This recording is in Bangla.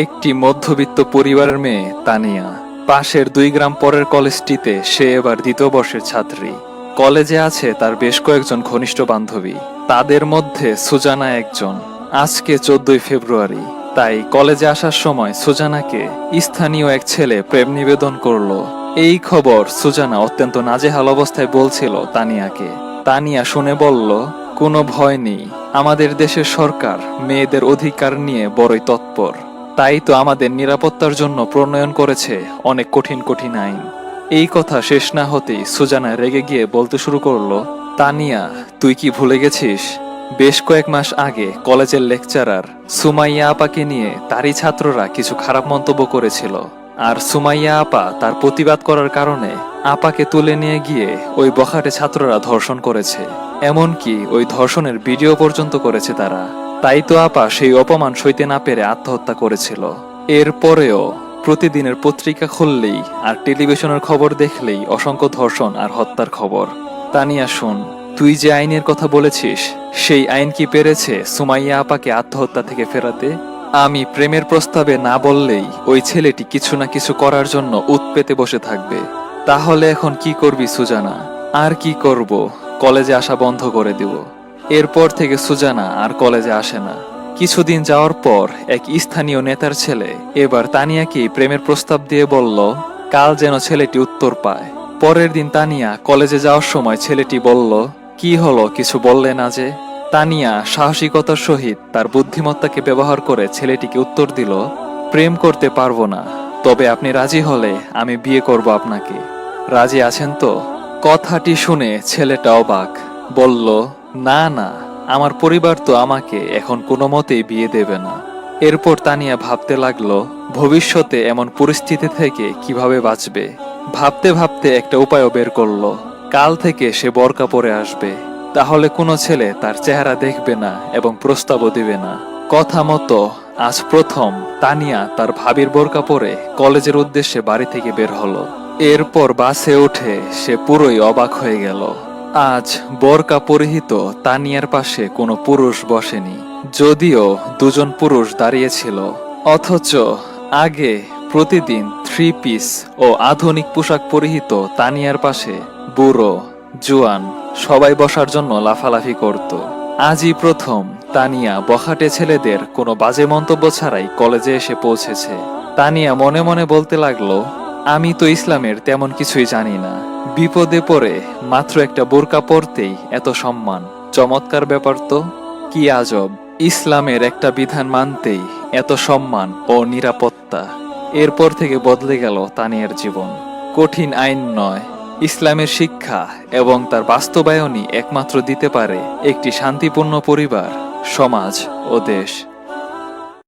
একটি মধ্যবিত্ত পরিবারের মেয়ে তানিয়া। পাশের 2 গ্রাম পরের কলেজটিতে সে এবার 2য় বর্ষের ছাত্রী। কলেজে আছে তার বেশ কয়েকজন ঘনিষ্ঠ বান্ধবী, তাদের মধ্যে সুজানা একজন। আজকে 14ই ফেব্রুয়ারি, তাই কলেজে আসার সময় সুজানাকে স্থানীয় এক ছেলে প্রেম নিবেদন করলো। এই খবর সুজানা অত্যন্ত নাজেহাল অবস্থায় বলছিল তানিয়াকে। তানিয়া শুনে বলল, কোনো ভয় নেই, আমাদের দেশের সরকার মেয়েদের অধিকার নিয়ে বড়ই তৎপর। তাই তো আমাদের নিরাপত্তার জন্য প্রণয়ন করেছে অনেক কঠিন কঠিন আইন। এই কথা শেষ না হতেই সুজানা রেগে গিয়ে বলতে শুরু করলো, তানিয়া, তুই কি ভুলে গেছিস? বেশ কয়েক মাস আগে কলেজের লেকচারার সুমাইয়া আপাকে নিয়ে তারই ছাত্ররা কিছু খারাপ মন্তব্য করেছিল। আর সুমাইয়া আপা তার প্রতিবাদ করার কারণে আপাকে তুলে নিয়ে গিয়ে ওই বখাটে ছাত্ররা ধর্ষণ করেছে। এমনকি ওই ধর্ষণের ভিডিও পর্যন্ত করেছে তারা। তাই তো আপা সেই অপমান সইতে না পেরে আত্মহত্যা করেছিল। এরপরেও প্রতিদিনের পত্রিকা খুললেই আর টেলিভিশনের খবর দেখলেই অসংখ্য ধর্ষণ আর হত্যার খবর। তানিয়া শোন, তুই যে আইনের কথা বলেছিস, সেই আইন কি পেরেছে সুমাইয়া আপাকে আত্মহত্যা থেকে ফেরাতে? আমি প্রেমের প্রস্তাবে না বললেই ওই ছেলেটি কিছু না কিছু করার জন্য উত পেতে বসে থাকবে। তাহলে এখন কি করবি সুজানা? আর কি করব, কলেজে আসা বন্ধ করে দিব। এরপর থেকে সুজানা আর কলেজে আসে না। কিছুদিন যাওয়ার পর এক স্থানীয় নেতার ছেলে এবার তানিয়াকে প্রেমের প্রস্তাব দিয়ে বলল, কাল যেন ছেলেটি উত্তর পায়। পরের দিন তানিয়া কলেজে যাওয়ার সময় ছেলেটি বলল, কি হলো, কিছু বললে না যে? তানিয়া সাহসিকতার সহিত তার বুদ্ধিমত্তাকে ব্যবহার করে ছেলেটিকে উত্তর দিল, প্রেম করতে পারবো না, তবে আপনি রাজি হলে আমি বিয়ে করব আপনাকে। রাজি আছেন তো? কথাটি শুনে ছেলেটা অবাক, বলল, না না, আমার পরিবার তো আমাকে এখন কোনো মতেই বিয়ে দেবে না। এরপর তানিয়া ভাবতে লাগলো ভবিষ্যতে এমন পরিস্থিতি থেকে কিভাবে বাঁচবে। ভাবতে ভাবতে একটা উপায়ও বের করলো। কাল থেকে সে বোরকা পরে আসবে, তাহলে কোনো ছেলে তার চেহারা দেখবে না এবং প্রস্তাবও দিবে না। কথা মতো আজ প্রথম তানিয়া তার ভাবির বোরকা পরে কলেজের উদ্দেশ্যে বাড়ি থেকে বের হলো। এরপর বাসে উঠে সে পুরোই অবাক হয়ে গেল। আজ বোরকা পরিহিত তানিয়ার পাশে কোনো পুরুষ বসেনি, যদিও 2জন পুরুষ দাঁড়িয়েছিল। অথচ আগে প্রতিদিন 3 পিস ও আধুনিক পোশাক পরিহিত তানিয়ার পাশে বুড়ো জুয়ান সবাই বসার জন্য লাফালাফি করত। আজই প্রথম তানিয়া বখাটে ছেলেদের কোনো বাজে মন্তব্য ছাড়াই কলেজে এসে পৌঁছেছে। তানিয়া মনে মনে বলতে লাগলো, আমি তো ইসলামের তেমন কিছুই জানি না, বিপদে পড়ে মাত্র একটা বোরকা পরতেই এত সম্মান। চমৎকার ব্যাপার তো, কি আজব, ইসলামের একটা বিধান মানতেই এত সম্মান ও নিরাপত্তা। এরপর থেকে বদলে গেল তানিয়ার জীবন। কঠিন আইন নয়, ইসলামের শিক্ষা এবং তার বাস্তবায়নই একমাত্র দিতে পারে একটি শান্তিপূর্ণ পরিবার, সমাজ ও দেশ।